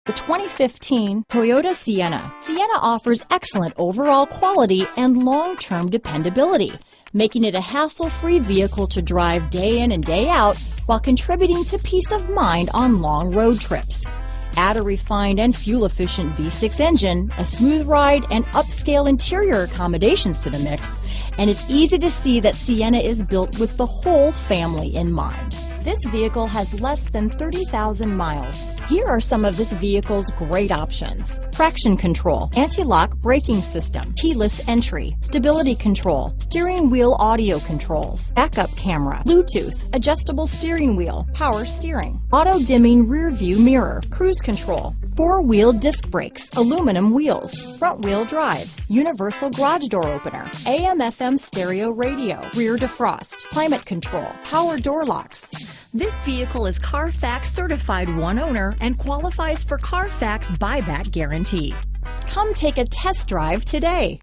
The 2015 Toyota Sienna. Sienna offers excellent overall quality and long-term dependability, making it a hassle-free vehicle to drive day in and day out while contributing to peace of mind on long road trips. Add a refined and fuel-efficient V6 engine, a smooth ride, and upscale interior accommodations to the mix, and it's easy to see that Sienna is built with the whole family in mind. This vehicle has less than 30,000 miles. Here are some of this vehicle's great options: traction control, anti-lock braking system, keyless entry, stability control, steering wheel audio controls, backup camera, Bluetooth, adjustable steering wheel, power steering, auto dimming rear view mirror, cruise control, four-wheel disc brakes, aluminum wheels, front-wheel drive, universal garage door opener, AM/FM stereo radio, rear defrost, climate control, power door locks. This vehicle is Carfax certified one owner and qualifies for Carfax buyback guarantee. Come take a test drive today.